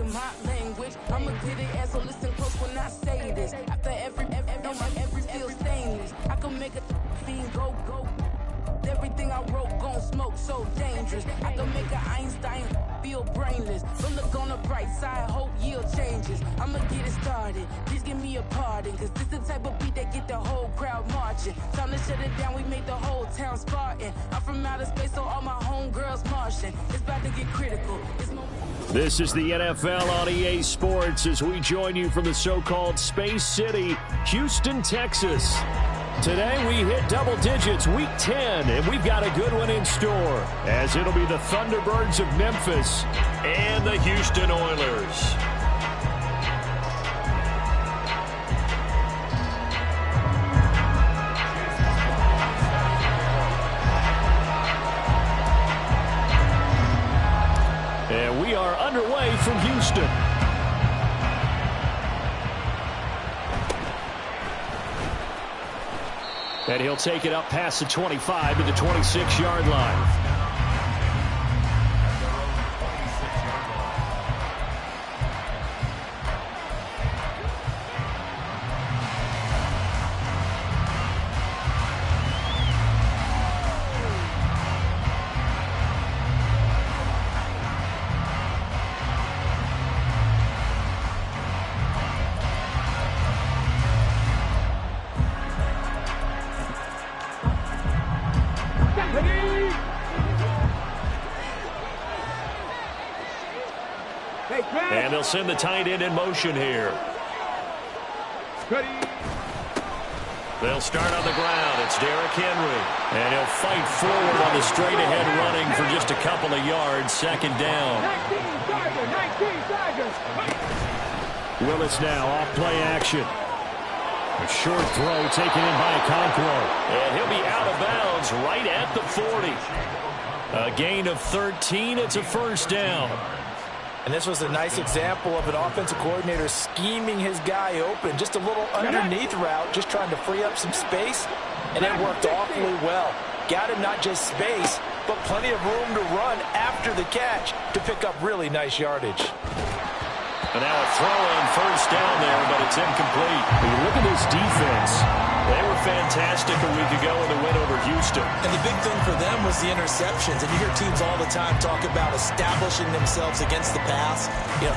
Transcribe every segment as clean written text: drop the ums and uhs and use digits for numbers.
speaking my language. I'ma get it as so listen close when I say this. After every feel stainless. I can make a fiend go. Everything I wrote gon' smoke, so dangerous. I can make an Einstein feel brainless. But look on the bright side, hope yield changes. I'ma get it started, please give me a pardon. Cause this the type of beat that get the whole crowd marching. Time to shut it down, we made the whole town Spartan. I'm from outer space, so all my homegirls Martian. It's about to get critical. This is the NFL on EA Sports as we join you from the so-called Space City, Houston, Texas. Today we hit double digits, week 10, and we've got a good one in store, as it'll be the Thunderbirds of Memphis and the Houston Oilers. And we are underway from Houston. And he'll take it up past the 25 to the 26-yard line. And they'll send the tight end in motion here. They'll start on the ground. It's Derrick Henry. And he'll fight forward on the straight-ahead running for just a couple of yards. Second down. Willis now off play action. A short throw taken in by Okonkwo. And he'll be out of bounds right at the 40. A gain of 13. It's a first down. And this was a nice example of an offensive coordinator scheming his guy open. Just a little underneath route, just trying to free up some space. And it worked awfully well. Got him not just space, but plenty of room to run after the catch to pick up really nice yardage. And now a throw on first down there, but it's incomplete. When you look at this defense, they were fantastic a week ago in the win over Houston. And the big thing for them was the interceptions. And you hear teams all the time talk about establishing themselves against the pass,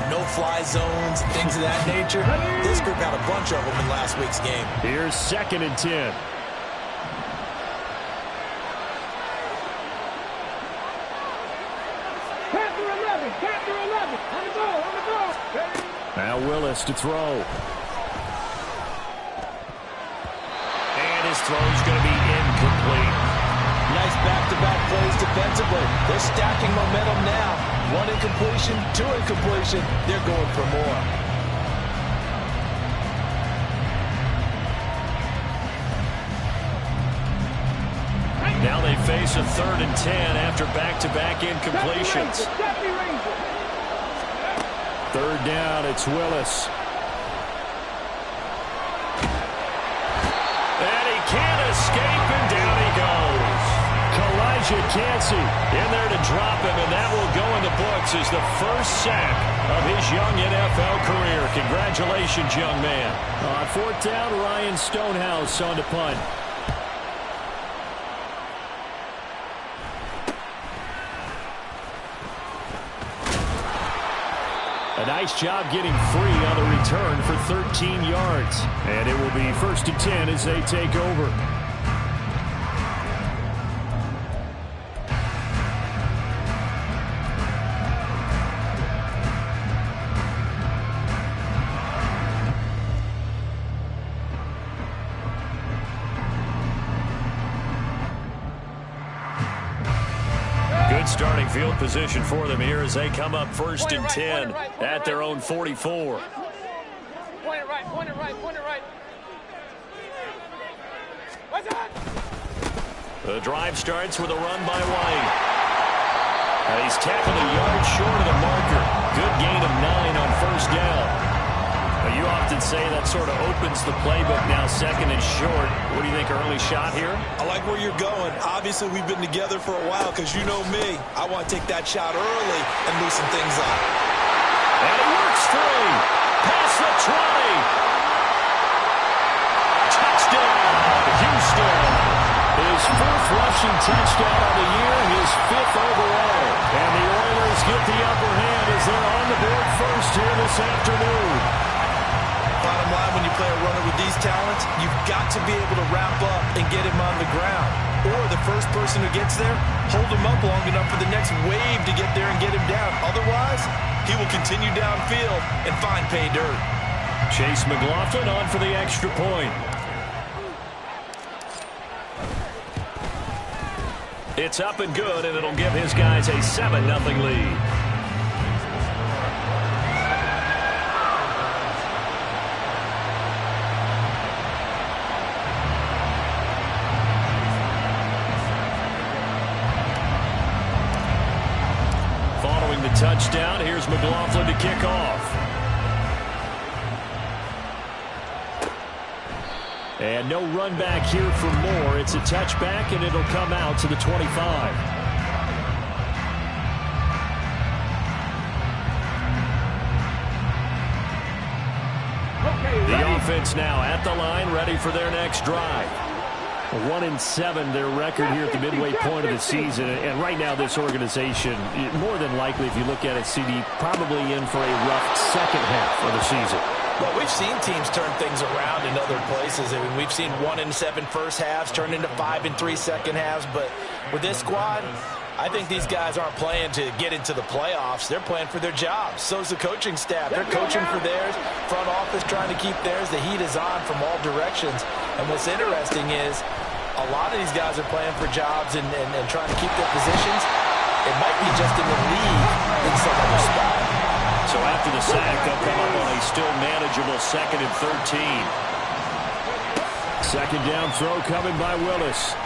no-fly zones, things of that nature. This group had a bunch of them in last week's game. Here's 2nd and 10. Now Willis to throw. And his throw's going to be incomplete. Nice back-to-back plays defensively. They're stacking momentum now. 1 incompletion, 2 incompletion. They're going for more. Now they face a 3rd and 10 after back-to-back incompletions. 3rd down, it's Willis. And he can't escape, and down he goes. Kalijah Cansey in there to drop him, and that will go in the books as the first sack of his young NFL career. Congratulations, young man. On 4th down, Ryan Stonehouse on to punt. A nice job getting free on the return for 13 yards. And it will be 1st and 10 as they take over. Starting field position for them here as they come up 1st and 10 at their own 44. Point it right, point it right, point it right. What's that? The drive starts with a run by White. He's tackled a yard short of the marker. Good gain of 9 on 1st down. You often say that sort of opens the playbook now, 2nd and short. What do you think, early shot here? I like where you're going. Obviously, we've been together for a while because you know me. I want to take that shot early and loosen things up. And he 3, past the 20. Touchdown, Houston. His 4th rushing touchdown of the year, his 5th overall. And the Oilers get the upper hand as they're on the board first here this afternoon. Bottom line, when you play a runner with these talents, you've got to be able to wrap up and get him on the ground. Or the first person who gets there, hold him up long enough for the next wave to get there and get him down. Otherwise, he will continue downfield and find pay dirt. Chase McLaughlin on for the extra point. It's up and good, and it'll give his guys a 7-0 lead. Following the touchdown, here's McLaughlin to kick off. And no run back here for more. It's a touchback, and it'll come out to the 25. The offense now at the line, ready for their next drive. 1-7, their record here at the midway point of the season. And right now, this organization, more than likely, if you look at it, CD, probably in for a rough second half of the season. Well, we've seen teams turn things around in other places. I mean, we've seen 1-7 first halves turn into 5-3 second halves. But with this squad, I think these guys aren't playing to get into the playoffs. They're playing for their jobs. So's the coaching staff. They're coaching for theirs. Front office trying to keep theirs. The heat is on from all directions. And what's interesting is a lot of these guys are playing for jobs and trying to keep their positions. It might be just in the league in some other spot. So after the sack, they'll come up on a still manageable 2nd and 13. Second down throw coming by Willis.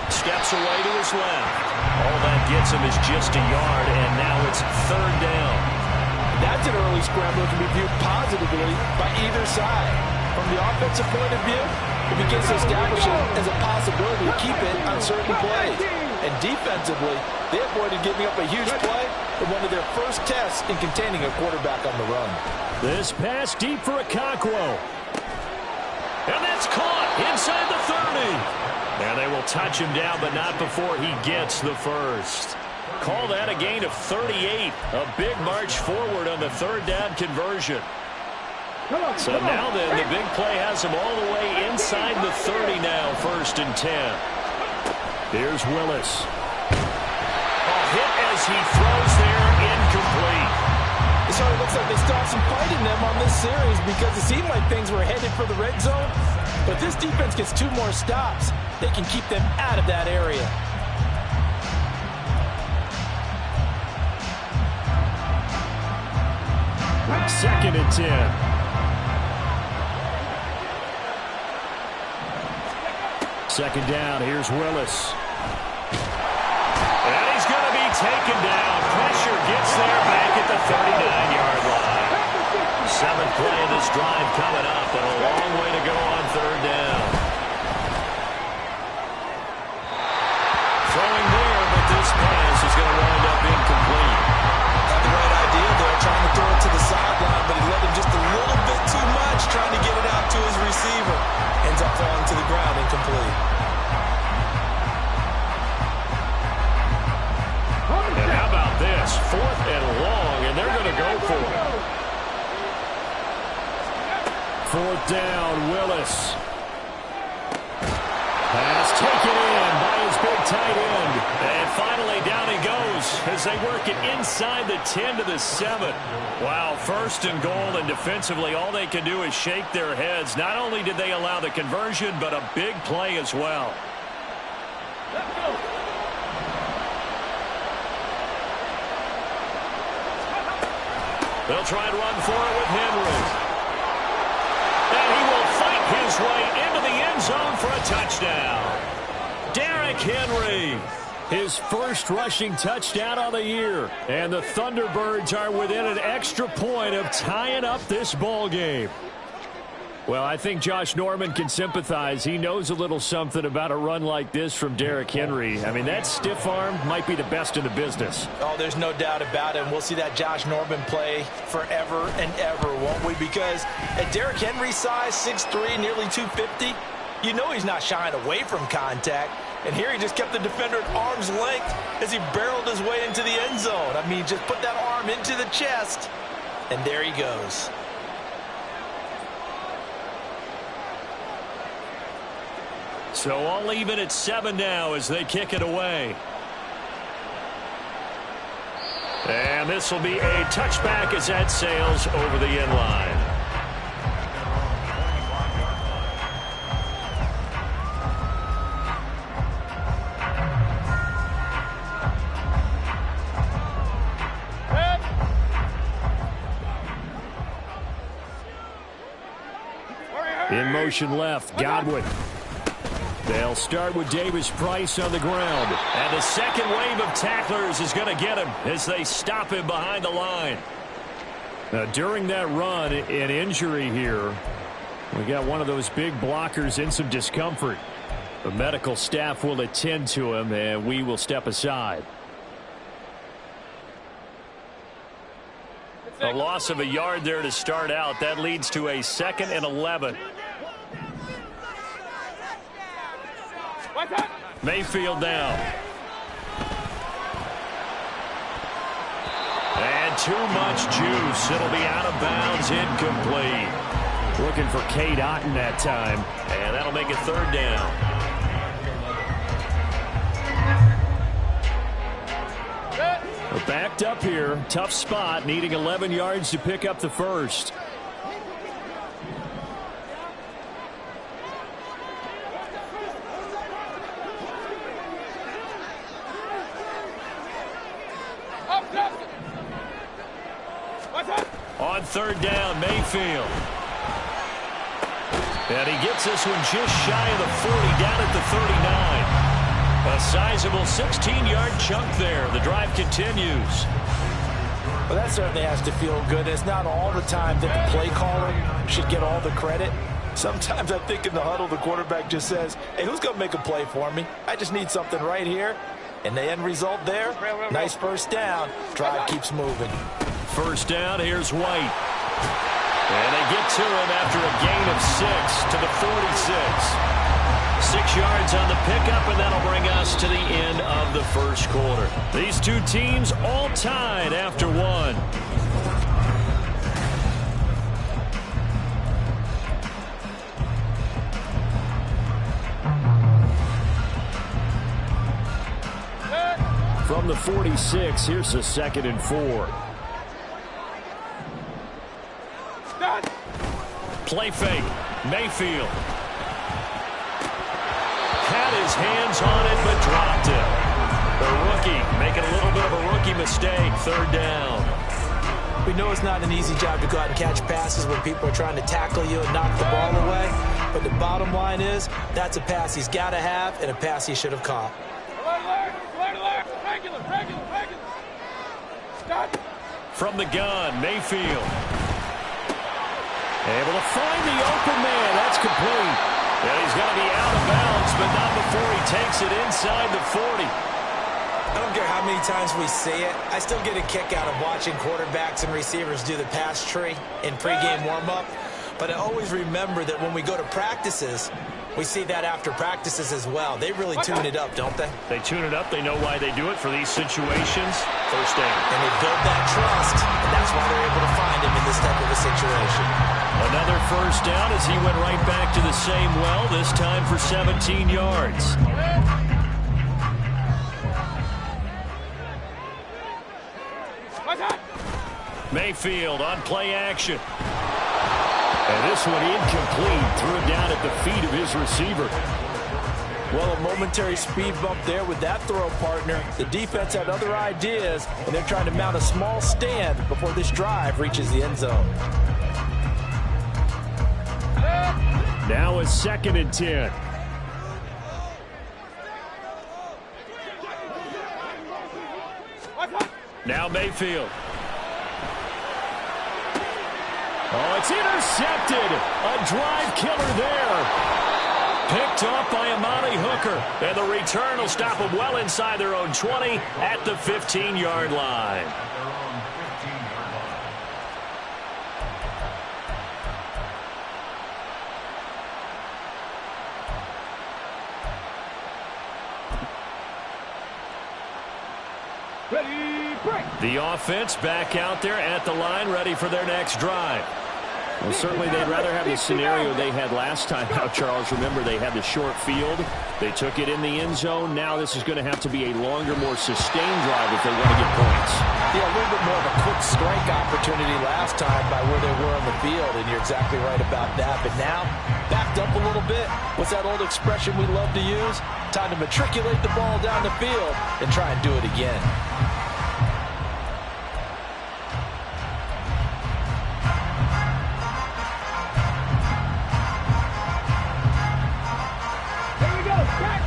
Steps away to his left. All that gets him is just a yard, and now it's 3rd down. That's an early scramble that can be viewed positively by either side. From the offensive point of view, it begins to establish it as a possibility to keep it on certain plays. And defensively, they avoided giving up a huge play in one of their first tests in containing a quarterback on the run. This pass deep for Okonkwo. And that's caught inside the 30. And they will touch him down, but not before he gets the first. Call that a gain of 38. A big march forward on the 3rd down conversion. So now then, the big play has him all the way inside the 30 now, 1st and 10. Here's Willis. A hit as he throws there, incomplete. So it looks like they still have some fight in them on this series because it seemed like things were headed for the red zone. But this defense gets 2 more stops. They can keep them out of that area. Second and 10. Second down, here's Willis. And he's going to be taken down. Pressure gets there back at the 39-yard line. 7th play of this drive coming up, but a long way to go on 3rd down. Throwing there, but this pass is going to wind up incomplete. Had the right idea there, trying to throw it to the sideline, but he let him just a little bit too much, trying to get it out to his receiver. Ends up falling to the ground, incomplete. And how about this? 4th and long, and they're going to go for it. 4th down, Willis. Pass taken in by his big tight end. And finally down he goes as they work it inside the 10 to the 7. Wow, 1st and goal, and defensively all they can do is shake their heads. Not only did they allow the conversion, but a big play as well. Let's go. They'll try and run for it with Henry. And he will fight his way into the end zone for a touchdown. Derrick Henry, his 1st rushing touchdown of the year. And the Thunderbirds are within an extra point of tying up this ball game. Well, I think Josh Norman can sympathize. He knows a little something about a run like this from Derrick Henry. I mean, that stiff arm might be the best in the business. Oh, there's no doubt about it. And we'll see that Josh Norman play forever and ever, won't we? Because at Derrick Henry's size, 6'3", nearly 250, you know he's not shying away from contact. And here he just kept the defender at arm's length as he barreled his way into the end zone. I mean, just put that arm into the chest, and there he goes. So all even at 7 now as they kick it away. And this will be a touchback as that sails over the end line. In motion left, Godwin. They'll start with Davis Price on the ground. And the second wave of tacklers is going to get him as they stop him behind the line. Now, during that run, an injury here. We got one of those big blockers in some discomfort. The medical staff will attend to him, and we will step aside. A loss of a yard there to start out. That leads to a 2nd and 11. Mayfield now. And too much juice. It'll be out of bounds, incomplete. Looking for Cade Otton that time. And that'll make it 3rd down. We're backed up here. Tough spot, needing 11 yards to pick up the first. On 3rd down, Mayfield. And he gets this one just shy of the 40, down at the 39. A sizable 16-yard chunk there. The drive continues. Well, that certainly has to feel good. It's not all the time that the play caller should get all the credit. Sometimes I think in the huddle, the quarterback just says, hey, who's going to make a play for me? I just need something right here. And the end result there, nice first down. Drive keeps moving. First down, here's White. And they get to him after a gain of 6 to the 46. 6 yards on the pickup, and that'll bring us to the end of the first quarter. These two teams all tied after 1. From the 46, here's a 2nd and 4. Play fake. Mayfield. Had his hands on it, but dropped it. The rookie making a little bit of a rookie mistake. 3rd down. We know it's not an easy job to go out and catch passes when people are trying to tackle you and knock the ball away. But the bottom line is, that's a pass he's got to have and a pass he should have caught. From the gun, Mayfield. Able to find the open man. That's complete. And he's going to be out of bounds, but not before he takes it inside the 40. I don't care how many times we see it. I still get a kick out of watching quarterbacks and receivers do the pass tree in pregame warm-up. But I always remember that when we go to practices, we see that after practices as well. They really tune it up, don't they? They tune it up. They know why they do it for these situations. First down. And they build that trust, and that's why they're able to find him in this type of a situation. Another first down as he went right back to the same well, this time for 17 yards. Mayfield on play action. And this one incomplete. Threw it down at the feet of his receiver. Well, a momentary speed bump there with that throw, partner. The defense had other ideas, and they're trying to mount a small stand before this drive reaches the end zone. Now a 2nd and 10. Now Mayfield. Oh, it's intercepted. A drive killer there. Picked off by Amani Hooker. And the return will stop them well inside their own 20 at the 15-yard line. The offense back out there at the line, ready for their next drive. Well, certainly they'd rather have the scenario they had last time out, Charles. Remember, they had the short field. They took it in the end zone. Now this is going to have to be a longer, more sustained drive if they want to get points. Yeah, a little bit more of a quick strike opportunity last time by where they were on the field, and you're exactly right about that. But now, backed up a little bit. What's that old expression we love to use? Time to matriculate the ball down the field and try and do it again.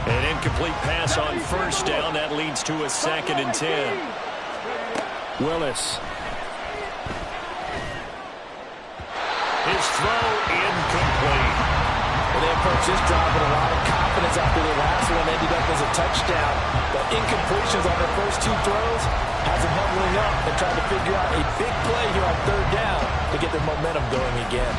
An incomplete pass on first down. That leads to a 2nd and 10. Willis. His throw incomplete. Well, they approached this drive with a lot of confidence after the last one ended up as a touchdown. But incompletions on their first 2 throws has them huddling up and trying to figure out a big play here on 3rd down to get their momentum going again.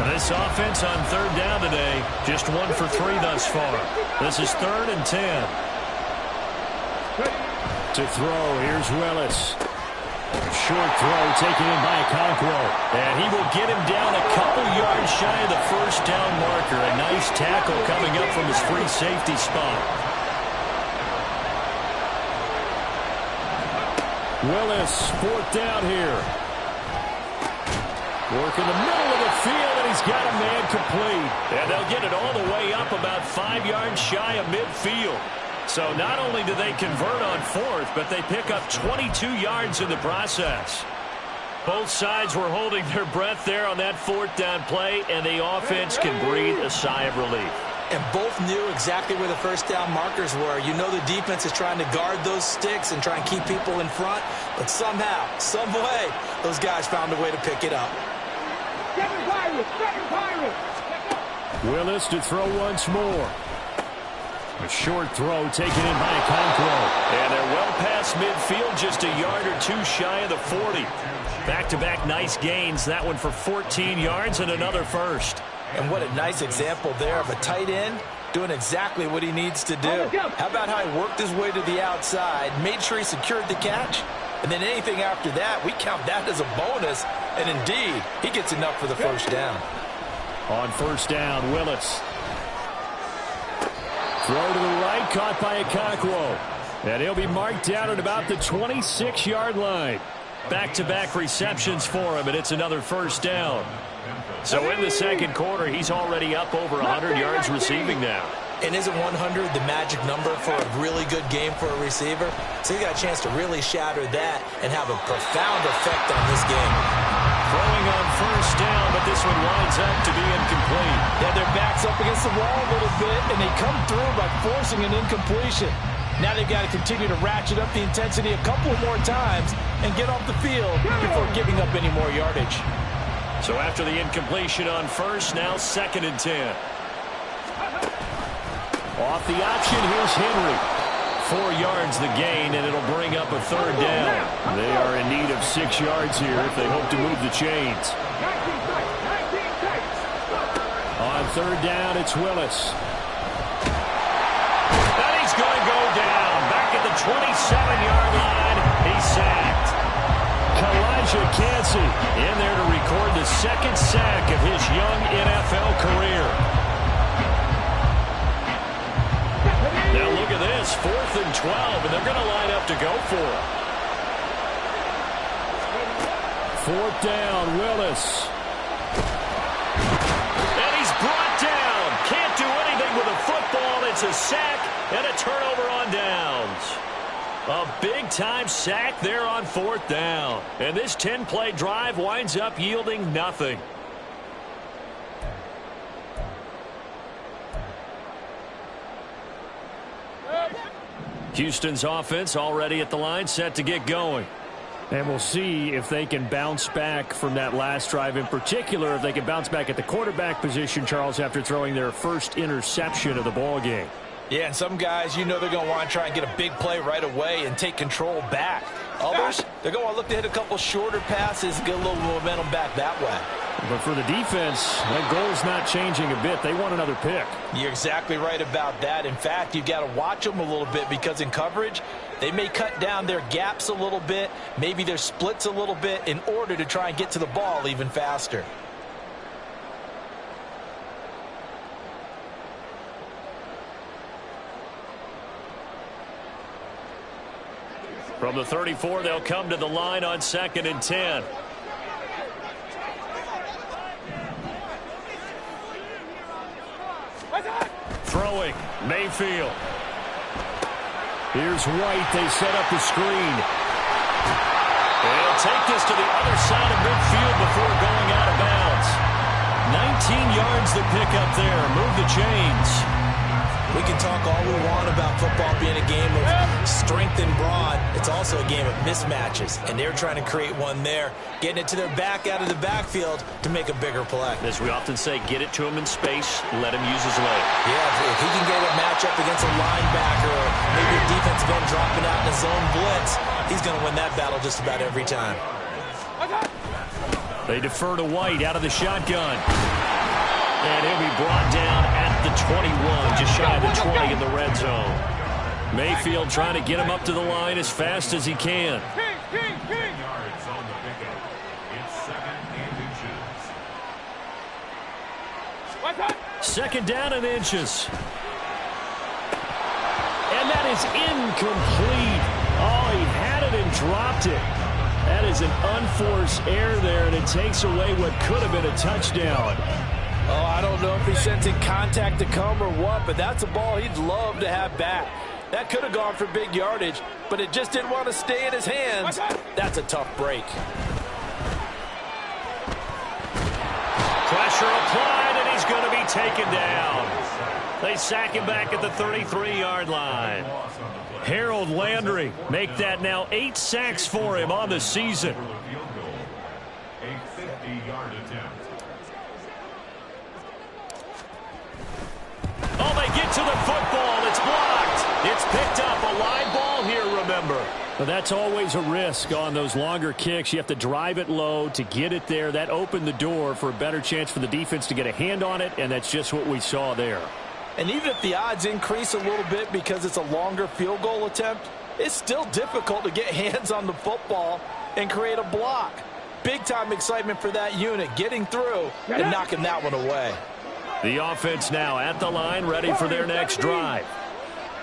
This offense on 3rd down today, just 1 for 3 thus far. This is 3rd and 10. To throw, here's Willis. Short throw taken in by Okonkwo. And he will get him down a couple yards shy of the first down marker. A nice tackle coming up from his free safety spot. Willis, 4th down here. Work in the middle of the field, and he's got a man complete. And they'll get it all the way up about 5 yards shy of midfield. So not only do they convert on 4th, but they pick up 22 yards in the process. Both sides were holding their breath there on that 4th down play, and the offense can breathe a sigh of relief. And both knew exactly where the first down markers were. You know the defense is trying to guard those sticks and try and keep people in front. But somehow, some way, those guys found a way to pick it up. Willis to throw once more. A short throw taken in by Okonkwo. And they're well past midfield, just a yard or 2 shy of the 40. Back-to-back nice gains. That one for 14 yards and another first. And what a nice example there of a tight end doing exactly what he needs to do. How about how he worked his way to the outside, made sure he secured the catch, and then anything after that, we count that as a bonus. And indeed, he gets enough for the first down. On first down, Willis. Throw to the right, caught by Okonkwo. And he'll be marked down at about the 26-yard line. Back-to-back receptions for him, and it's another first down. So in the second quarter, he's already up over 100 yards receiving now. And isn't 100 the magic number for a really good game for a receiver? So he got a chance to really shatter that and have a profound effect on this game. Throwing on first down, but this one winds up to be incomplete. Yeah, their back's up against the wall a little bit, and they come through by forcing an incompletion. Now they've got to continue to ratchet up the intensity a couple more times and get off the field before giving up any more yardage. So after the incompletion on first, now 2nd and 10. Off the option, here's Henry. 4 yards the gain, and it'll bring up a 3rd down. They are in need of 6 yards here if they hope to move the chains. On 3rd down, it's Willis. And he's going to go down. Back at the 27-yard line, he's sacked. Elijah Cansey in there to record the 2nd sack of his young NFL career. Now look at this, 4th and 12, and they're going to line up to go for it. 4th down, Willis. And he's brought down. Can't do anything with a football. It's a sack and a turnover on downs. A big-time sack there on 4th down. And this 10-play drive winds up yielding nothing. Houston's offense already at the line, set to get going. And we'll see if they can bounce back from that last drive, in particular, if they can bounce back at the quarterback position, Charles, after throwing their first interception of the ball game. Yeah, and some guys, you know they're going to want to try and get a big play right away and take control back. Others, they're going to look to hit a couple shorter passes and get a little momentum back that way. But for the defense, that goal's not changing a bit. They want another pick. You're exactly right about that. In fact, you've got to watch them a little bit because in coverage, they may cut down their gaps a little bit, maybe their splits a little bit in order to try and get to the ball even faster. From the 34, they'll come to the line on 2nd and 10. Throwing, Mayfield. Here's White. They set up the screen. They'll take this to the other side of midfield before going out of bounds. 19 yards to pick up there. Move the chains. We can talk all we want about football being a game of strength and brawn. It's also a game of mismatches, and they're trying to create one there, getting it to their back out of the backfield to make a bigger play. As we often say, get it to him in space, let him use his leg. Yeah, if he can get a matchup against a linebacker or maybe a defensive end dropping out in a zone blitz, he's going to win that battle just about every time. They defer to White out of the shotgun. And he'll be brought down at the 21, just shy of the 20 in the red zone. Mayfield trying to get him up to the line as fast as he can. Second down and inches. And that is incomplete. Oh, he had it and dropped it. That is an unforced error there, and it takes away what could have been a touchdown. Oh, I don't know if he's sensing contact to come or what, but that's a ball he'd love to have back. That could have gone for big yardage, but it just didn't want to stay in his hands. That's a tough break. Pressure applied, and he's going to be taken down. They sack him back at the 33-yard line. Harold Landry make that now 8 sacks for him on the season. A 50-yard attempt. Oh, they get to the football. It's blocked. It's picked up. A line ball here, remember. But that's always a risk on those longer kicks. You have to drive it low to get it there. That opened the door for a better chance for the defense to get a hand on it, and that's just what we saw there. And even if the odds increase a little bit because it's a longer field goal attempt, it's still difficult to get hands on the football and create a block. Big-time excitement for that unit, getting through and knocking that one away. The offense now at the line, ready for their next drive.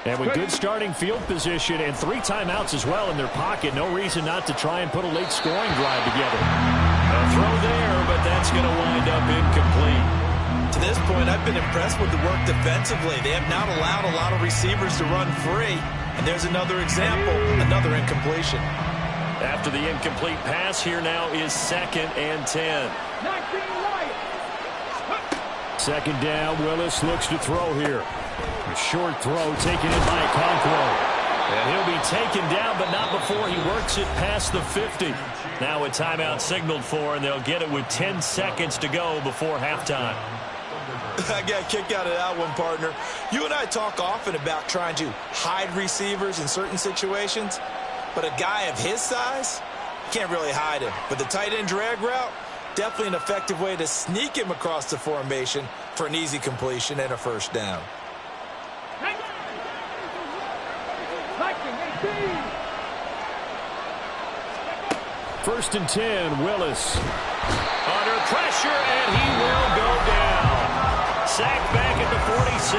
And with good starting field position and 3 timeouts as well in their pocket, no reason not to try and put a late scoring drive together. A throw there, but that's going to wind up incomplete. To this point, I've been impressed with the work defensively. They have not allowed a lot of receivers to run free. And there's another example, another incompletion. After the incomplete pass, here now is 2nd and 10. 19 right. Second down, Willis looks to throw here. A short throw taken in by Conquo. And he'll be taken down, but not before he works it past the 50. Now a timeout signaled for, and they'll get it with 10 seconds to go before halftime. I got a kick out of that one, partner. You and I talk often about trying to hide receivers in certain situations, but a guy of his size, can't really hide him. But the tight end drag route, definitely an effective way to sneak him across the formation for an easy completion and a first down. First and 10, Willis. Under pressure, and he will go down. Sacked back at the 46.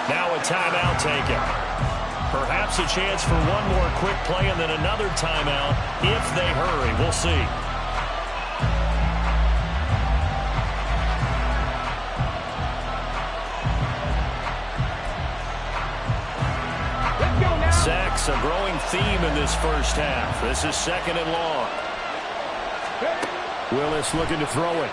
Now a timeout taken. Perhaps a chance for one more quick play and then another timeout if they hurry. We'll see. Sacks, a growing theme in this first half. This is 2nd and long. Willis looking to throw it.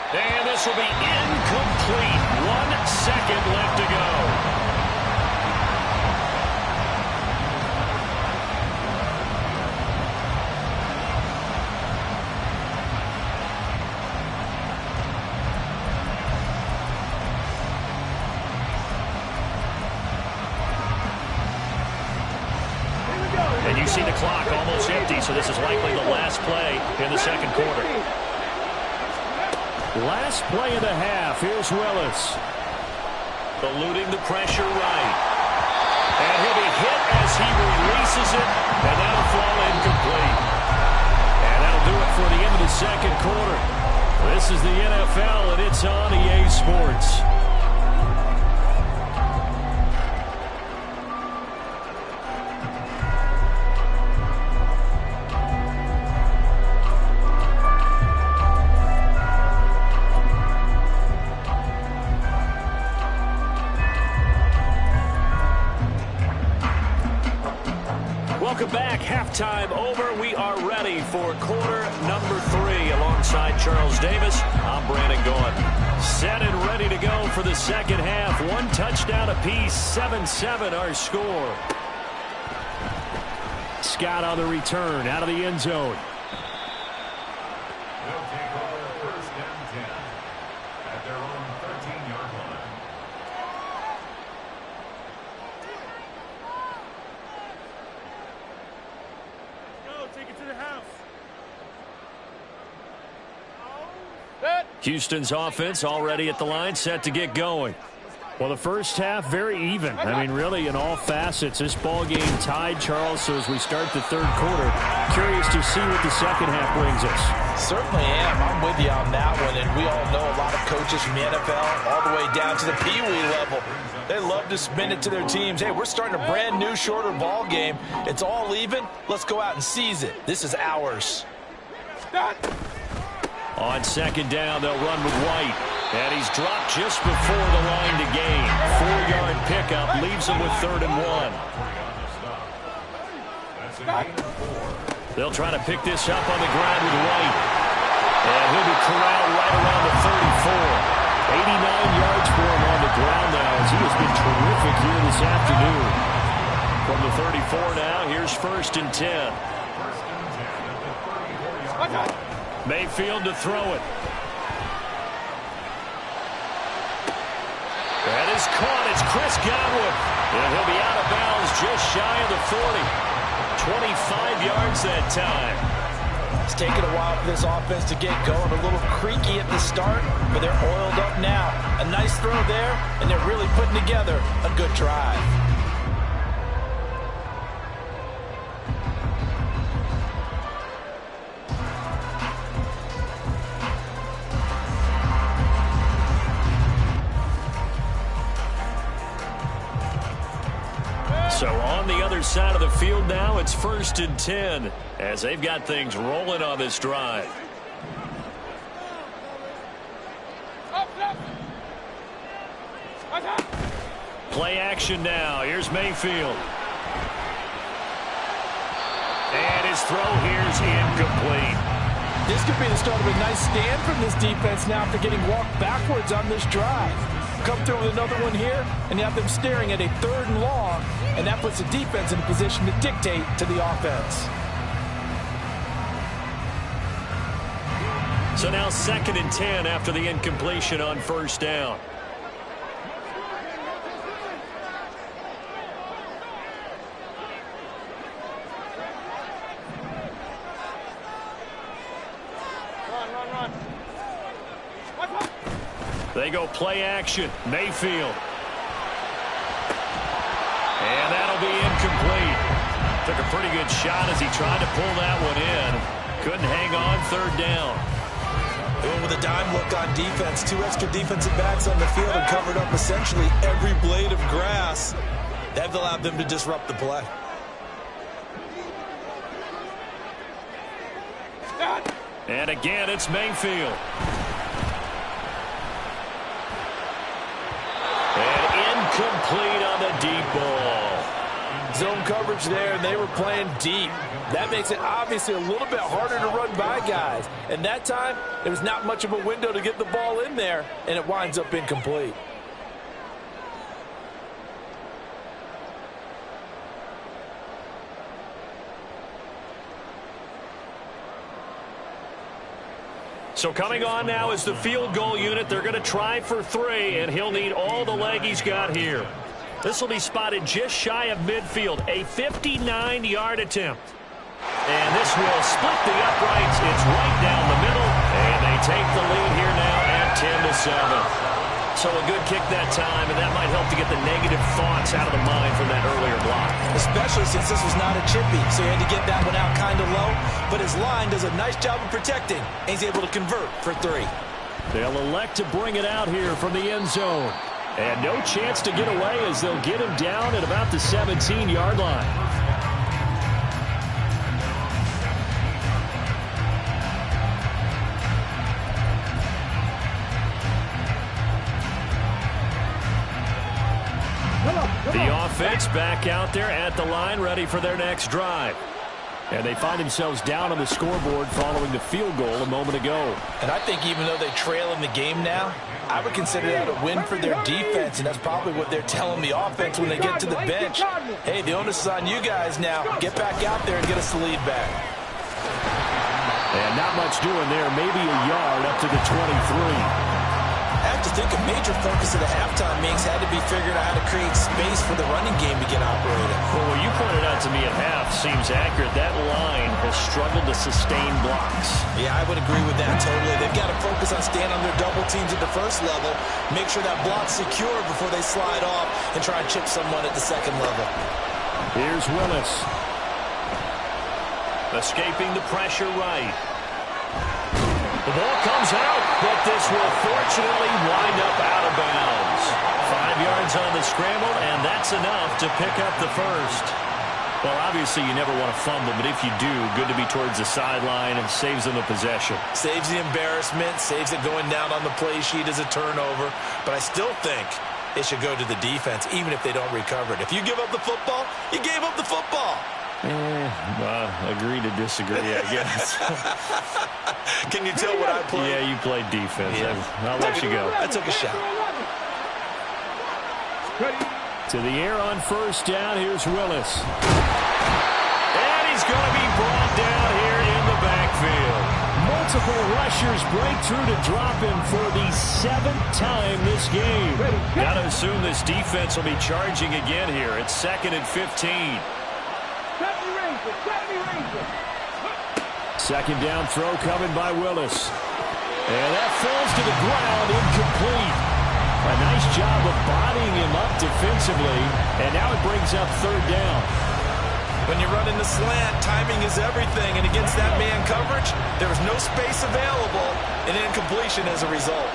And this will be incomplete. 1 second left to go. And you see the clock almost empty, so this is likely the last play in the second quarter. Last play of the half. Here's Willis. Eluding the pressure right. And he'll be hit as he releases it, and that'll fall incomplete. And that'll do it for the end of the second quarter. This is the NFL, and it's on EA Sports. Welcome back. Halftime over. We are ready for quarter number 3. Alongside Charles Davis, I'm Brandon Gaughan. Set and ready to go for the second half. 1 touchdown apiece. 7-7 our score. Scott on the return out of the end zone. They'll take over first and 10 at their own 13-yard line. Take it to the house. Houston's offense already at the line, set to get going. Well, the first half, very even. I mean, really, in all facets, this ball game tied, Charles. So as we start the third quarter, curious to see what the second half brings us. Certainly am. I'm with you on that one. And we all know a lot of coaches from the NFL all the way down to the Pee Wee level. They love to spin it to their teams. Hey, we're starting a brand new, shorter ball game. It's all even. Let's go out and seize it. This is ours. On second down, they'll run with White. And he's dropped just before the line to gain. 4-yard pickup leaves him with 3rd and 1. They'll try to pick this up on the ground with White. And he'll be corralled right around the 34. 89 yards for him on the ground now, as he has been terrific here this afternoon. From the 34 now, here's 1st and 10. Mayfield to throw it. That is caught. It's Chris Godwin. And he'll be out of bounds just shy of the 40. 25 yards that time. It's taken a while for this offense to get going. A little creaky at the start, but they're oiled up now. A nice throw there, and they're really putting together a good drive. So on the other side of the field now, it's 1st and 10 as they've got things rolling on this drive. Play action now. Here's Mayfield. And his throw here's incomplete. This could be the start of a nice stand from this defense now after getting walked backwards on this drive. Come through with another one here, and you have them staring at a 3rd and long, and that puts the defense in a position to dictate to the offense. So now 2nd and 10 after the incompletion on 1st down. They go play action. Mayfield. And that'll be incomplete. Took a pretty good shot as he tried to pull that one in. Couldn't hang on 3rd down. Going with a dime look on defense. 2 extra defensive backs on the field and covered up essentially every blade of grass. That allowed them to disrupt the play. And again, it's Mayfield. And incomplete on the deep ball. Zone coverage there, and they were playing deep. That makes it obviously a little bit harder to run by guys. And that time, there was not much of a window to get the ball in there, and it winds up incomplete. So coming on now is the field goal unit. They're going to try for 3, and he'll need all the leg he's got here. This will be spotted just shy of midfield, a 59-yard attempt. And this will split the uprights. It's right down the middle, and they take the lead here now at 10-7. So a good kick that time, and that might help to get the negative thoughts out of the mind from that earlier block. Especially since this was not a chippy, so he had to get that one out kind of low. But his line does a nice job of protecting, and he's able to convert for 3. They'll elect to bring it out here from the end zone. And no chance to get away as they'll get him down at about the 17-yard line. The offense back out there at the line, ready for their next drive. And they find themselves down on the scoreboard following the field goal a moment ago. And I think even though they trail in the game now, I would consider that a win for their defense, and that's probably what they're telling the offense when they get to the bench. Hey, the onus is on you guys now. Get back out there and get us the lead back. And not much doing there, maybe a yard up to the 23. I have to think a major focus of the halftime meetings had to be figuring out how to create space for the running game to get operated. Well, what you pointed out to me at half seems accurate. That line has struggled to sustain blocks. Yeah, I would agree with that totally. They've got to focus on staying on their double teams at the first level, make sure that block's secure before they slide off and try and chip someone at the second level. Here's Willis. Escaping the pressure right. The ball comes out, but this will fortunately wind up out of bounds. 5 yards on the scramble, and that's enough to pick up the first. Well, obviously you never want to fumble, but if you do, good to be towards the sideline and saves them a possession. Saves the embarrassment, saves it going down on the play sheet as a turnover, but I still think it should go to the defense, even if they don't recover it. If you give up the football, you gave up the football. Agree to disagree, I guess. Can you tell what I played? Yeah, you played defense. Yeah. I'll let you go. I took a shot. To the air on first down. Here's Willis. And he's going to be brought down here in the backfield. Multiple rushers break through to drop him for the 7th time this game. Got to assume this defense will be charging again here. It's 2nd and 15. Second down throw coming by Willis. And that falls to the ground, incomplete. A nice job of bodying him up defensively, and now it brings up 3rd down. When you run in the slant, timing is everything, and against that man coverage, there was no space available, and incompletion as a result.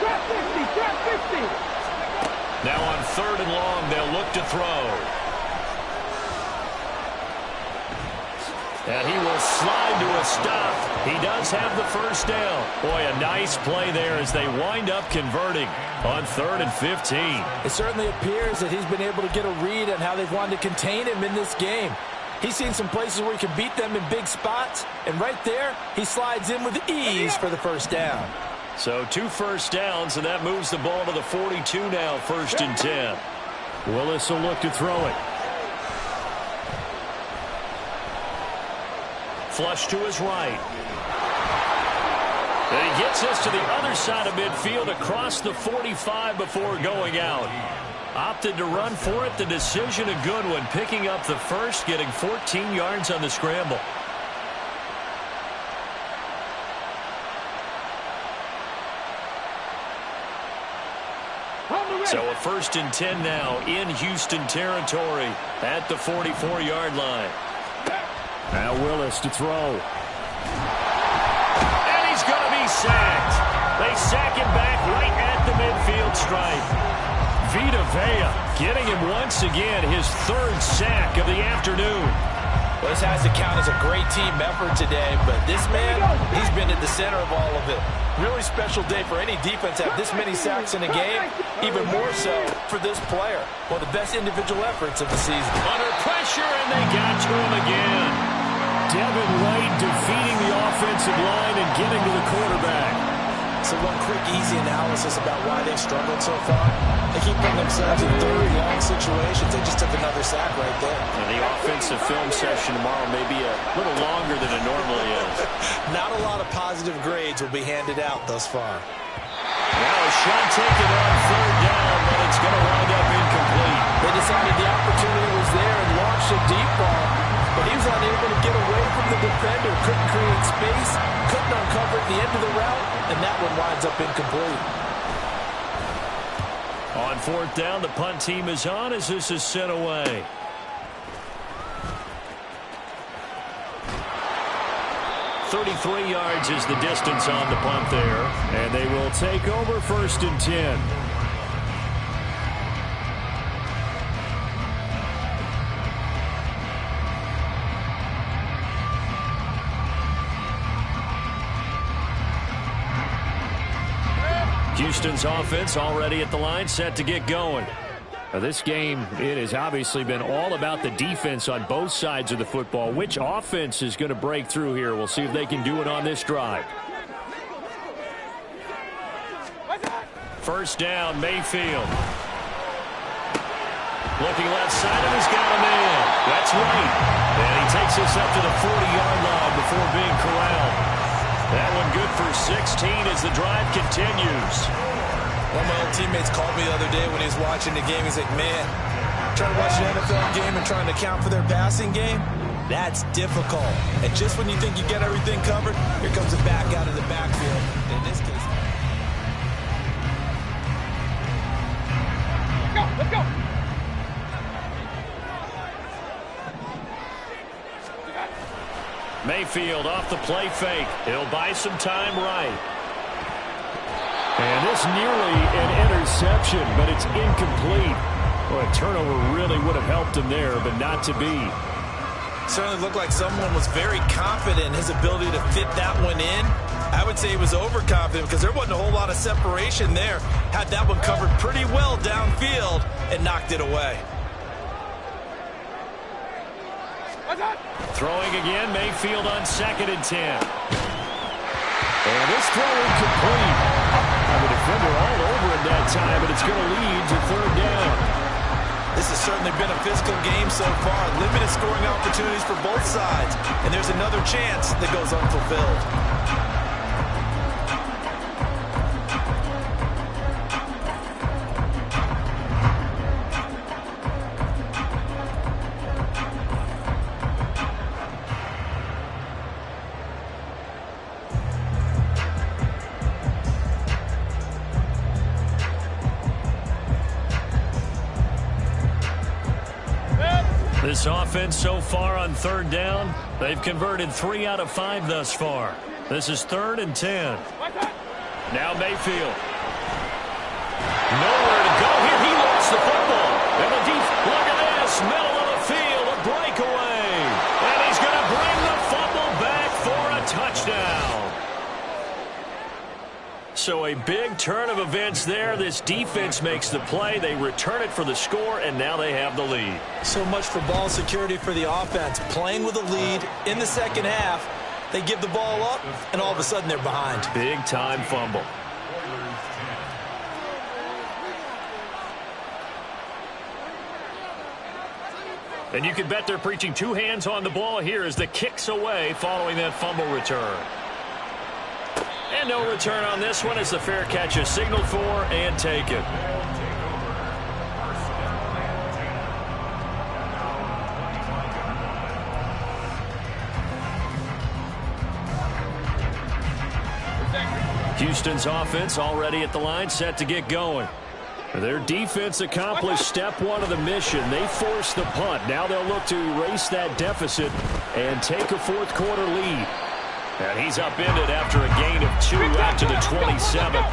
Trap 50. Now on 3rd and long, they'll look to throw. And he will slide to a stop. He does have the first down. Boy, a nice play there as they wind up converting on 3rd and 15. It certainly appears that he's been able to get a read on how they've wanted to contain him in this game. He's seen some places where he can beat them in big spots, and right there, he slides in with ease for the first down. So 2 first downs, and that moves the ball to the 42 now, 1st and 10. Willis will look to throw it. Flush to his right. And he gets us to the other side of midfield across the 45 before going out. Opted to run for it. The decision a good one. Picking up the first, getting 14 yards on the scramble. So a 1st and 10 now in Houston territory at the 44-yard line. Now Willis to throw. And he's going to be sacked. They sack him back right at the midfield stripe. Vita Vea getting him once again his 3rd sack of the afternoon. Well, this has to count as a great team effort today, but this man, he's been at the center of all of it. Really special day for any defense to have this many sacks in a game, even more so for this player. One of the best individual efforts of the season. Under pressure, and they got to him again. Devin White defeating the offensive line and getting to the quarterback. So one quick, easy analysis about why they've struggled so far. They keep putting themselves in 3rd and long situations. They just took another sack right there. And the offensive film session tomorrow may be a little longer than it normally is. Not a lot of positive grades will be handed out thus far. Now a shot taken on 3rd down, but It's going to wind up incomplete. They decided the opportunity was there and launched a deep ball, but he was unable to get away from the defender. Couldn't create space, couldn't uncover at the end of the route, and that one winds up incomplete. On fourth down, the punt team is on as this is sent away. .33 yards is the distance on the punt there, and they will take over 1st and 10. Houston's offense already at the line, set to get going. Now this game, it has obviously been all about the defense on both sides of the football. Which offense is going to break through here? We'll see if they can do it on this drive. First down, Mayfield. Looking left side, and he's got a man. That's right. And he takes us up to the 40-yard line before being corralled. That one good for 16 as the drive continues. One of my old teammates called me the other day when he was watching the game. He's like, man, trying to watch an NFL game and trying to account for their passing game, that's difficult. And just when you think you get everything covered, here comes a back out of the backfield. In this case, Let's go. Mayfield off the play fake. He'll buy some time right. And this nearly an interception, but it's incomplete. Well, a turnover really would have helped him there, but not to be. certainly looked like someone was very confident in his ability to fit that one in. I would say he was overconfident because there wasn't a whole lot of separation there. Had that one covered pretty well downfield and knocked it away. Throwing again, Mayfield on 2nd and 10. And this throw incomplete. The defender all over him that time, but it's going to lead to 3rd down. This has certainly been a physical game so far. Limited scoring opportunities for both sides. And there's another chance that goes unfulfilled. This offense so far on 3rd down, they've converted 3 out of 5 thus far. This is 3rd and 10. Now Mayfield. Nowhere to go here. He lost the football. And the deep, look at this, middle of the field, a breakaway. And he's going to bring the fumble back for a touchdown. So a big turn of events there. This defense makes the play. They return it for the score, and now they have the lead. So much for ball security for the offense. Playing with a lead in the second half. They give the ball up, and all of a sudden they're behind. Big-time fumble. And you can bet they're preaching 2 hands on the ball here as the kick's away following that fumble return. And no return on this one as the fair catch is signaled for and taken. Houston's offense already at the line, set to get going. Their defense accomplished step 1 of the mission. They forced the punt. Now they'll look to erase that deficit and take a 4th quarter lead. And he's upended after a gain of 2 out to the 27.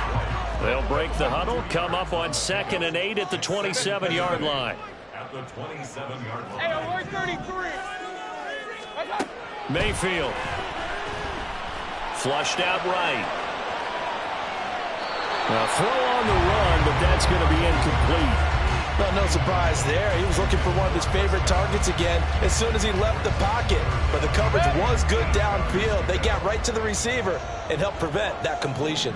They'll break the huddle, come up on 2nd and 8 at the 27-yard line. At the 27-yard line. Hey, 33. Mayfield. Flushed out right. A throw on the run, but that's going to be incomplete. Well, no surprise there. He was looking for one of his favorite targets again as soon as he left the pocket. But the coverage was good downfield. They got right to the receiver and helped prevent that completion.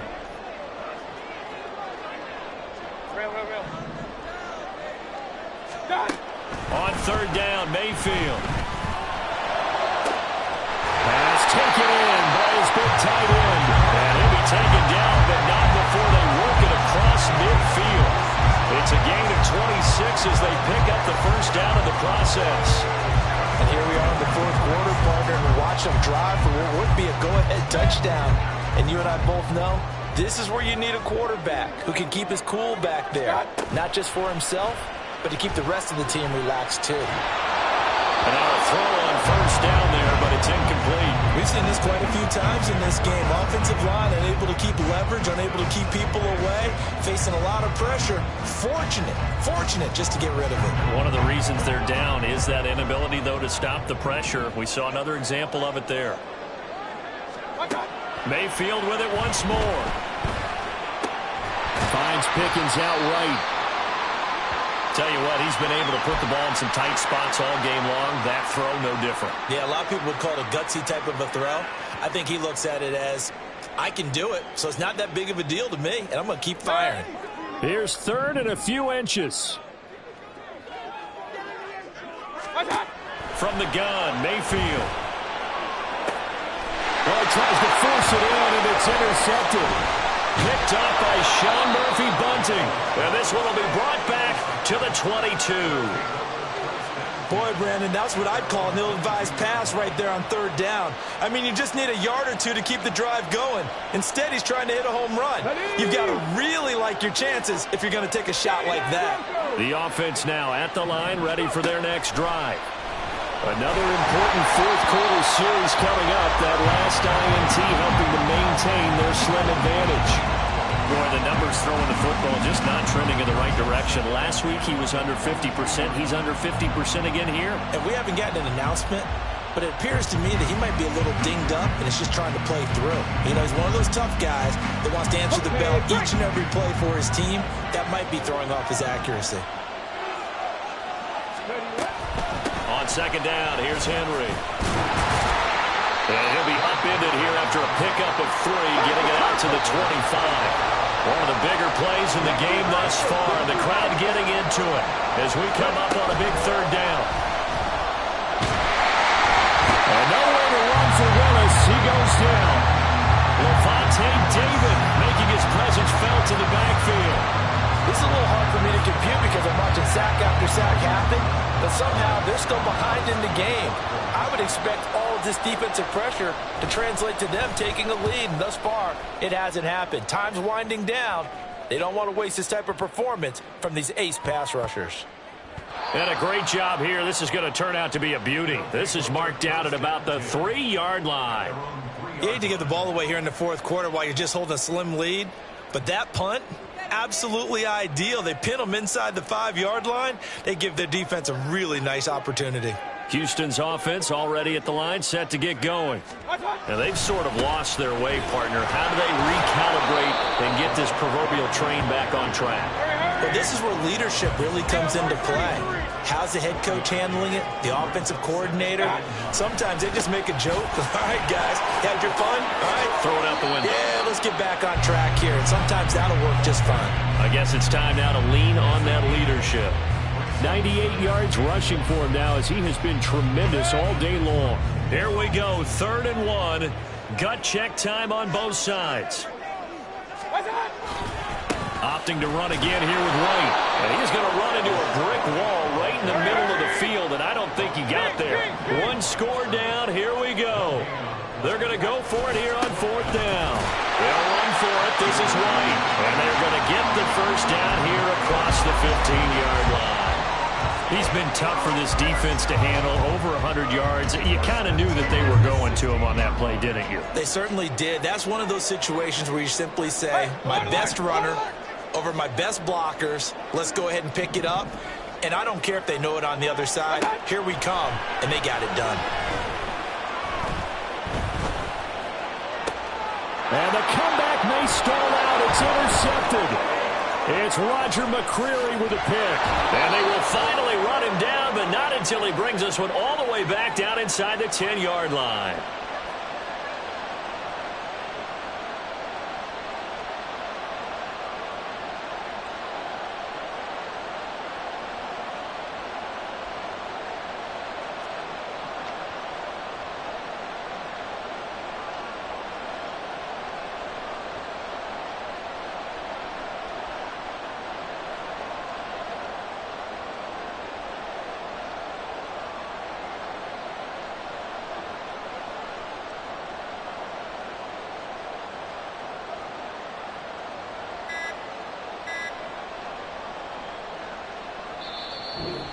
On 3rd down, Mayfield. Pass taken in by his big tight end. And he'll be taken down, but not before they work it across midfield. It's a gain of 26 as they pick up the first down in the process. And here we are in the fourth quarter, partner, and watch them drive for what would be a go-ahead touchdown. And you and I both know this is where you need a quarterback who can keep his cool back there, not just for himself, but to keep the rest of the team relaxed too. And now a throw on first down there, but it's incomplete. We've seen this quite a few times in this game. Offensive line unable to keep leverage, unable to keep people away, facing a lot of pressure. Fortunate just to get rid of it. One of the reasons they're down is that inability, though, to stop the pressure. We saw another example of it there. Mayfield with it once more. Finds Pickens out right. Tell you what, he's been able to put the ball in some tight spots all game long. That throw, no different. Yeah, a lot of people would call it a gutsy type of a throw. I think he looks at it as, I can do it, so it's not that big of a deal to me, and I'm going to keep firing. Here's third and a few inches. From the gun, Mayfield. Well, he tries to force it in, and it's intercepted. Picked up by Sean Murphy-Bunting. And this one will be brought back to the 22. Boy, Brandon, that's what I'd call an ill-advised pass right there on third down. I mean, you just need a yard or two to keep the drive going. Instead, he's trying to hit a home run. You've got to really like your chances if you're going to take a shot like that. The offense now at the line, ready for their next drive. Another important fourth quarter series coming up. That last INT helping to maintain their slim advantage. Boy, the numbers throwing the football just not trending in the right direction. Last week he was under 50%. He's under 50% again here. And we haven't gotten an announcement, but it appears to me that he might be a little dinged up and is just trying to play through. You know, he's one of those tough guys that wants to answer the bell each and every play for his team. That might be throwing off his accuracy. On second down, here's Henry. And he'll be upended here after a pickup of 3, getting it out to the 25. One of the bigger plays in the game thus far. The crowd getting into it as we come up on a big third down. And nowhere to run for Willis. He goes down. Levante David making his presence felt in the backfield. This is a little hard for me to compute because I'm watching sack after sack happen, but somehow they're still behind in the game. I would expect all of this defensive pressure to translate to them taking a lead, and thus far, it hasn't happened. Time's winding down. They don't want to waste this type of performance from these ace pass rushers. And a great job here. This is going to turn out to be a beauty. This is marked out at about the 3-yard line. You hate to give the ball away here in the fourth quarter while you're just holding a slim lead, but that punt, absolutely ideal. They pin them inside the 5-yard line. They give their defense a really nice opportunity. Houston's offense already at the line, set to get going. Now, they've sort of lost their way, partner. How do they recalibrate and get this proverbial train back on track? Well, this is where leadership really comes into play. How's the head coach handling it? The offensive coordinator? Sometimes they just make a joke. All right, guys, had your fun? All right. Throw it out the window. Yeah, let's get back on track here. And sometimes that'll work just fine. I guess it's time now to lean on that leadership. 98 yards rushing for him now as he has been tremendous all day long. Here we go, 3rd and 1. Gut check time on both sides. Opting to run again here with White. And he's going to run into a brick wall right in the middle of the field, and I don't think he got there. One score down, here we go. They're going to go for it here on 4th down. They'll run for it, this is White. And they're going to get the first down here across the 15-yard line. He's been tough for this defense to handle, over 100 yards. You kind of knew that they were going to him on that play, didn't you? They certainly did. That's one of those situations where you simply say, my best runner over my best blockers, let's go ahead and pick it up. And I don't care if they know it on the other side. Here we come, and they got it done. And the comeback may stall out. It's intercepted. It's Roger McCreary with a pick. And they will finally run him down, but not until he brings us one all the way back down inside the 10-yard line.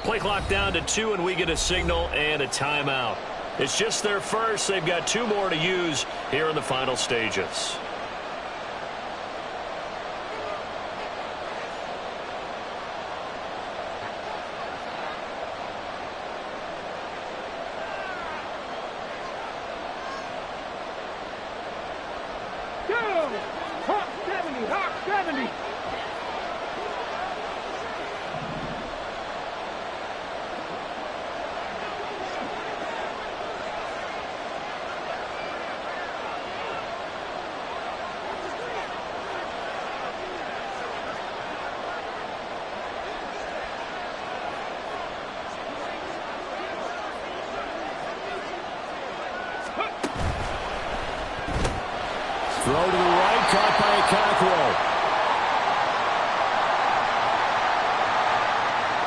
Play clock down to 2, and we get a signal and a timeout. It's just their first. They've got 2 more to use here in the final stages. Hawk 70, Hawk 70. Throw to the right, caught by Cockrell.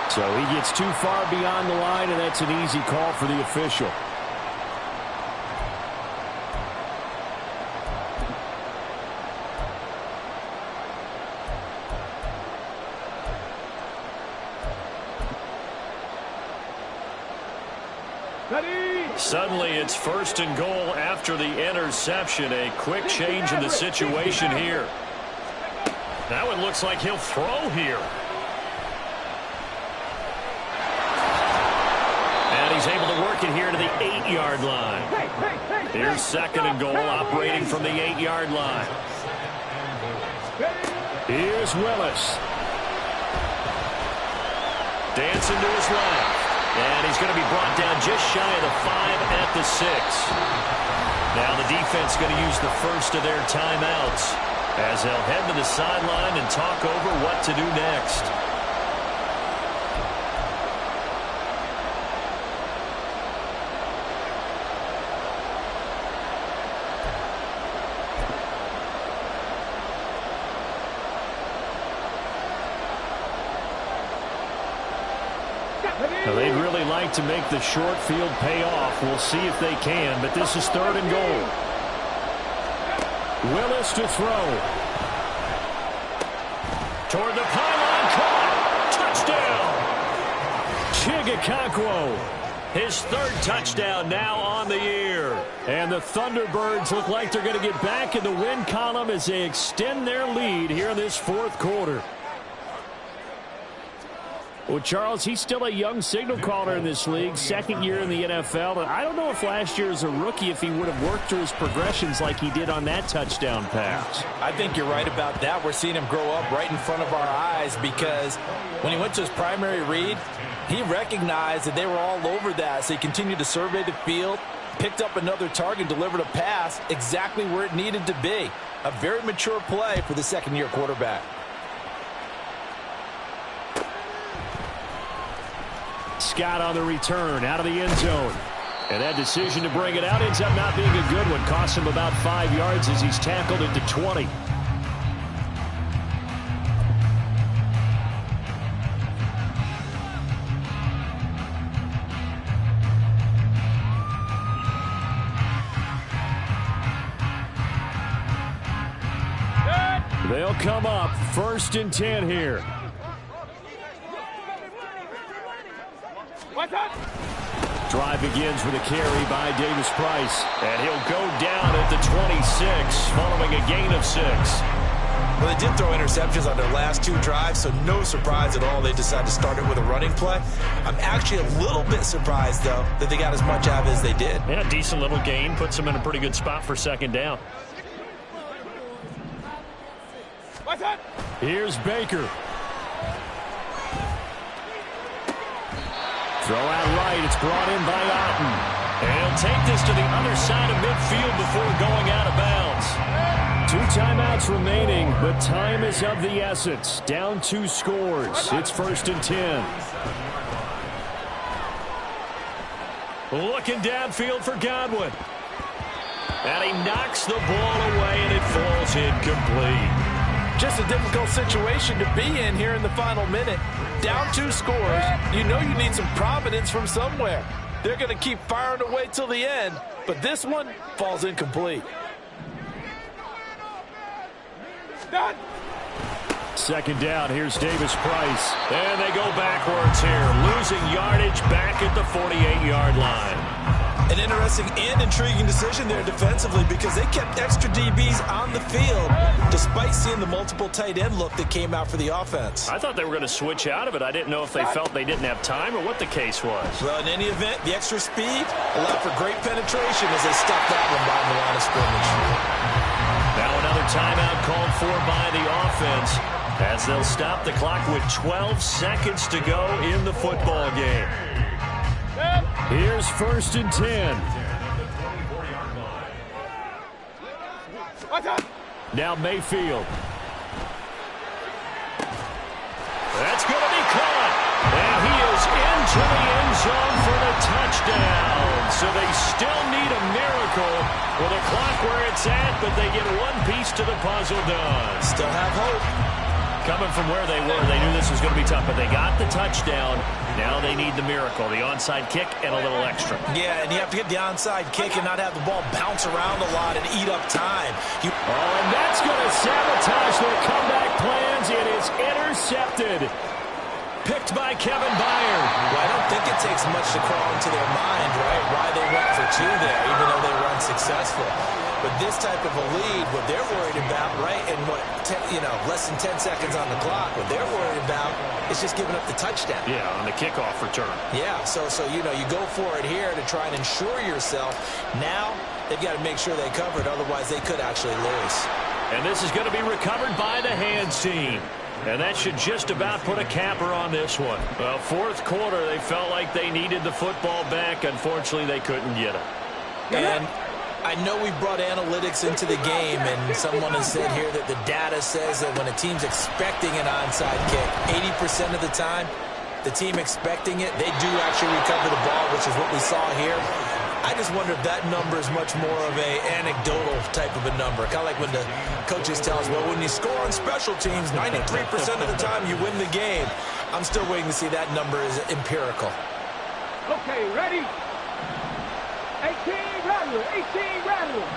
So he gets too far beyond the line, and that's an easy call for the official. Suddenly, it's 1st and goal after the interception. A quick change in the situation here. Now it looks like he'll throw here. And he's able to work it here to the 8-yard line. Here's 2nd and goal, operating from the 8-yard line. Here's Willis. Dancing to his left. And he's going to be brought down just shy of the 5 at the 6. Now the defense going to use the first of their timeouts as they'll head to the sideline and talk over what to do next. Now, they'd really like to make the short field pay off. We'll see if they can, but this is 3rd and goal. Willis to throw. Toward the pylon, caught. Touchdown! Chigakakwo, his 3rd touchdown now on the year. And the Thunderbirds look like they're going to get back in the win column as they extend their lead here in this 4th quarter. Well, Charles, he's still a young signal caller in this league, 2nd year in the NFL. And I don't know if last year as a rookie, if he would have worked through his progressions like he did on that touchdown pass. I think you're right about that. We're seeing him grow up right in front of our eyes because when he went to his primary read, he recognized that they were all over that. So he continued to survey the field, picked up another target, delivered a pass exactly where it needed to be. A very mature play for the 2nd-year quarterback. Scott on the return, out of the end zone. And that decision to bring it out ends up not being a good one. Costs him about 5 yards as he's tackled into 20. They'll come up 1st and 10 here. Drive begins with a carry by Davis Price. And he'll go down at the 26 following a gain of 6. Well, they did throw interceptions on their last 2 drives, so no surprise at all they decided to start it with a running play. I'm actually a little bit surprised, though, that they got as much out of it as they did. Yeah, decent little gain. Puts them in a pretty good spot for 2nd down. Here's Baker. Throw out right. It's brought in by Otten. And he'll take this to the other side of midfield before going out of bounds. 2 timeouts remaining, but time is of the essence. Down 2 scores. It's 1st and 10. Looking downfield for Godwin. And he knocks the ball away, and it falls incomplete. Just a difficult situation to be in here in the final minute. Down 2 scores, you know you need some providence from somewhere. They're going to keep firing away till the end, but this one falls incomplete. Second down, here's Davis Price. And they go backwards here, losing yardage back at the 48-yard line. An interesting and intriguing decision there defensively because they kept extra DBs on the field despite seeing the multiple tight end look that came out for the offense. I thought they were going to switch out of it. I didn't know if they felt they didn't have time or what the case was. Well, in any event, the extra speed allowed for great penetration as they stuck that one by the line of scrimmage. Now another timeout called for by the offense as they'll stop the clock with 12 seconds to go in the football game. Here's 1st and 10. Now Mayfield. That's going to be caught. And he is into the end zone for the touchdown. So they still need a miracle with the clock where it's at, but they get one piece to the puzzle done. Still have hope. Coming from where they were, they knew this was going to be tough, but they got the touchdown. Now they need the miracle, the onside kick and a little extra. Yeah, and you have to get the onside kick and not have the ball bounce around a lot and eat up time. And that's going to sabotage their comeback plans. It is intercepted. Picked by Kevin Byard. Well, I don't think it takes much to crawl into their mind, right, why they went for 2 there, even though they were unsuccessful. But this type of a lead, what they're worried about, right, and less than 10 seconds on the clock, what they're worried about is just giving up the touchdown. Yeah, on the kickoff return. Yeah, so you go for it here to try and ensure yourself. Now they've got to make sure they cover it, otherwise they could actually lose. And this is going to be recovered by the hands team. And that should just about put a capper on this one. Well, 4th quarter, they felt like they needed the football back. Unfortunately, they couldn't get it. And I know we brought analytics into the game, and someone has said here that the data says that when a team's expecting an onside kick, 80% of the time, the team expecting it, they do actually recover the ball, which is what we saw here. I just wonder if that number is much more of a anecdotal type of a number. Kind of like when the coaches tell us, well, when you score on special teams, 93% of the time you win the game. I'm still waiting to see that number is empirical. Okay, ready? 18 Rattler, 18 Rattler.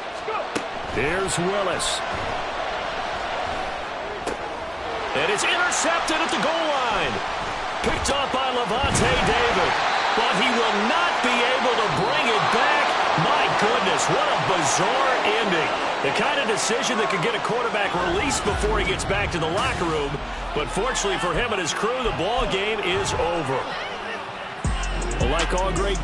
Let's go. Here's Willis. And it's intercepted at the goal line. Picked up by Levante David. But he will not be able to bring it back. My goodness, what a bizarre ending. The kind of decision that could get a quarterback released before he gets back to the locker room. But fortunately for him and his crew, the ball game is over. Like all great